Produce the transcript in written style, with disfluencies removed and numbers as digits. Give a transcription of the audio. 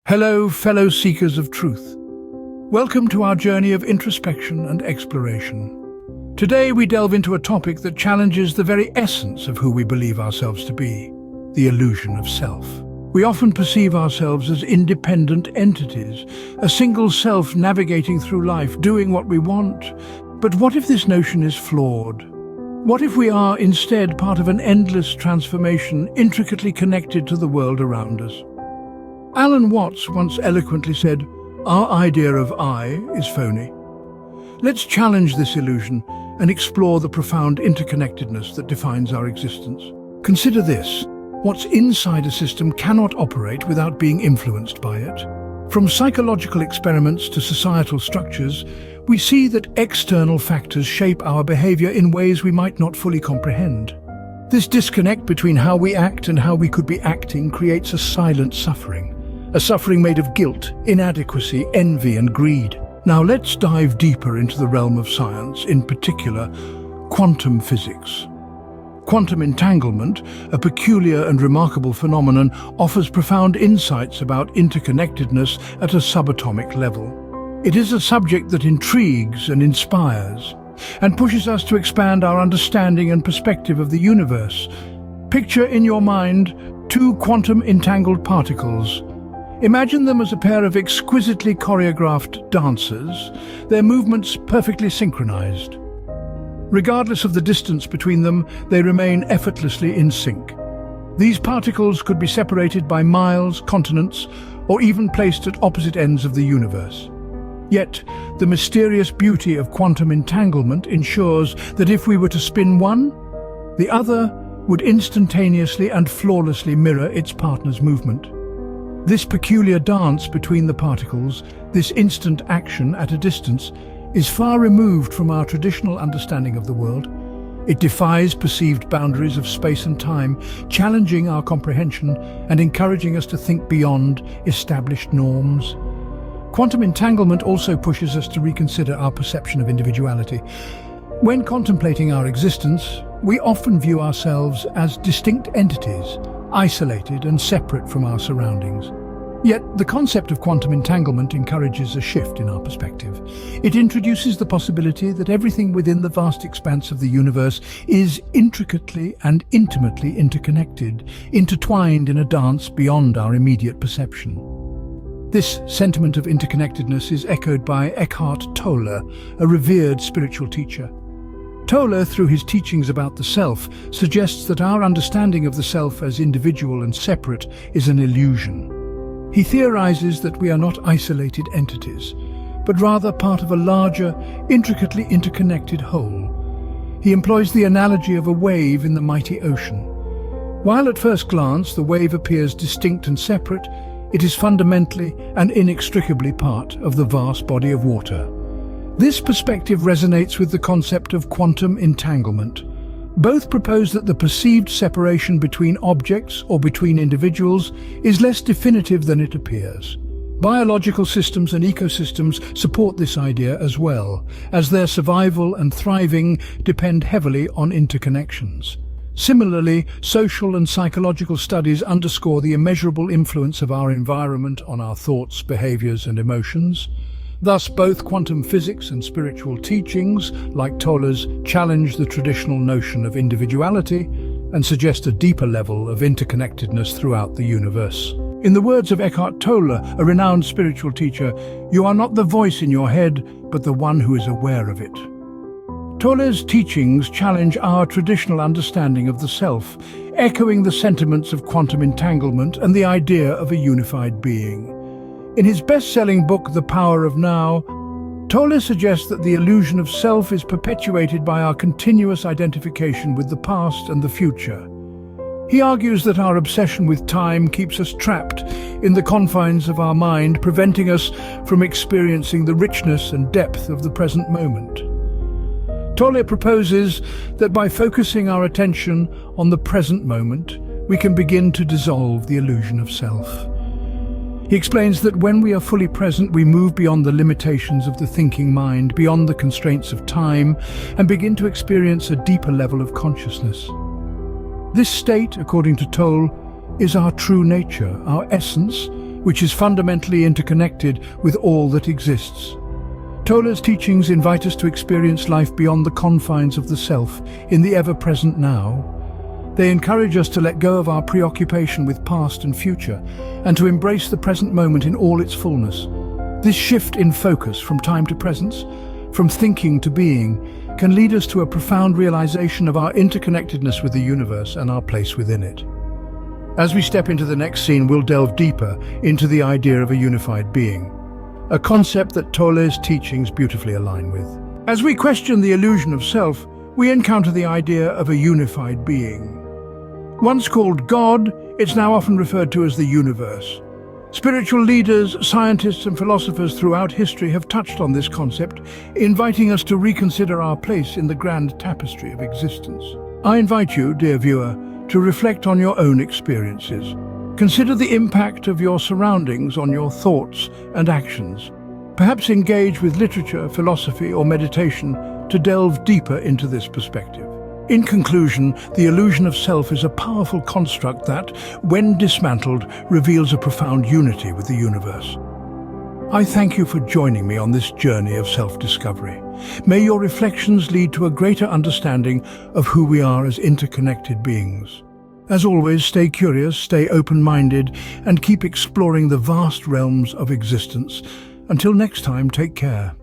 Hello, fellow seekers of truth. Welcome to our journey of introspection and exploration. Today we delve into a topic that challenges the very essence of who we believe ourselves to be, the illusion of self. We often perceive ourselves as independent entities, a single self navigating through life, doing what we want. But what if this notion is flawed? What if we are instead part of an endless transformation, intricately connected to the world around us? Alan Watts once eloquently said, "Our idea of I is phony." Let's challenge this illusion and explore the profound interconnectedness that defines our existence. Consider this: what's inside a system cannot operate without being influenced by it. From psychological experiments to societal structures, we see that external factors shape our behavior in ways we might not fully comprehend. This disconnect between how we act and how we could be acting creates a silent suffering. A suffering made of guilt, inadequacy, envy and greed. Now let's dive deeper into the realm of science, in particular, quantum physics. Quantum entanglement, a peculiar and remarkable phenomenon, offers profound insights about interconnectedness at a subatomic level. It is a subject that intrigues and inspires, and pushes us to expand our understanding and perspective of the universe. Picture in your mind two quantum entangled particles. Imagine them as a pair of exquisitely choreographed dancers, their movements perfectly synchronized. Regardless of the distance between them, they remain effortlessly in sync. These particles could be separated by miles, continents, or even placed at opposite ends of the universe. Yet, the mysterious beauty of quantum entanglement ensures that if we were to spin one, the other would instantaneously and flawlessly mirror its partner's movement. This peculiar dance between the particles, this instant action at a distance, is far removed from our traditional understanding of the world. It defies perceived boundaries of space and time, challenging our comprehension and encouraging us to think beyond established norms. Quantum entanglement also pushes us to reconsider our perception of individuality. When contemplating our existence, we often view ourselves as distinct entities, isolated and separate from our surroundings. Yet, the concept of quantum entanglement encourages a shift in our perspective. It introduces the possibility that everything within the vast expanse of the universe is intricately and intimately interconnected, intertwined in a dance beyond our immediate perception. This sentiment of interconnectedness is echoed by Eckhart Tolle, a revered spiritual teacher. Tolle, through his teachings about the self, suggests that our understanding of the self as individual and separate is an illusion. He theorizes that we are not isolated entities, but rather part of a larger, intricately interconnected whole. He employs the analogy of a wave in the mighty ocean. While at first glance the wave appears distinct and separate, it is fundamentally and inextricably part of the vast body of water. This perspective resonates with the concept of quantum entanglement. Both propose that the perceived separation between objects or between individuals is less definitive than it appears. Biological systems and ecosystems support this idea as well, as their survival and thriving depend heavily on interconnections. Similarly, social and psychological studies underscore the immeasurable influence of our environment on our thoughts, behaviors, and emotions. Thus, both quantum physics and spiritual teachings, like Tolle's, challenge the traditional notion of individuality and suggest a deeper level of interconnectedness throughout the universe. In the words of Eckhart Tolle, a renowned spiritual teacher, "You are not the voice in your head, but the one who is aware of it." Tolle's teachings challenge our traditional understanding of the self, echoing the sentiments of quantum entanglement and the idea of a unified being. In his best-selling book, The Power of Now, Tolle suggests that the illusion of self is perpetuated by our continuous identification with the past and the future. He argues that our obsession with time keeps us trapped in the confines of our mind, preventing us from experiencing the richness and depth of the present moment. Tolle proposes that by focusing our attention on the present moment, we can begin to dissolve the illusion of self. He explains that when we are fully present, we move beyond the limitations of the thinking mind, beyond the constraints of time, and begin to experience a deeper level of consciousness. This state, according to Tolle, is our true nature, our essence, which is fundamentally interconnected with all that exists. Tolle's teachings invite us to experience life beyond the confines of the self, in the ever-present now. They encourage us to let go of our preoccupation with past and future, and to embrace the present moment in all its fullness. This shift in focus from time to presence, from thinking to being, can lead us to a profound realization of our interconnectedness with the universe and our place within it. As we step into the next scene, we'll delve deeper into the idea of a unified being, a concept that Tolle's teachings beautifully align with. As we question the illusion of self, we encounter the idea of a unified being. Once called God, it's now often referred to as the universe. Spiritual leaders, scientists and philosophers throughout history have touched on this concept, inviting us to reconsider our place in the grand tapestry of existence. I invite you, dear viewer, to reflect on your own experiences. Consider the impact of your surroundings on your thoughts and actions. Perhaps engage with literature, philosophy or meditation to delve deeper into this perspective. In conclusion, the illusion of self is a powerful construct that, when dismantled, reveals a profound unity with the universe. I thank you for joining me on this journey of self-discovery. May your reflections lead to a greater understanding of who we are as interconnected beings. As always, stay curious, stay open-minded, and keep exploring the vast realms of existence. Until next time, take care.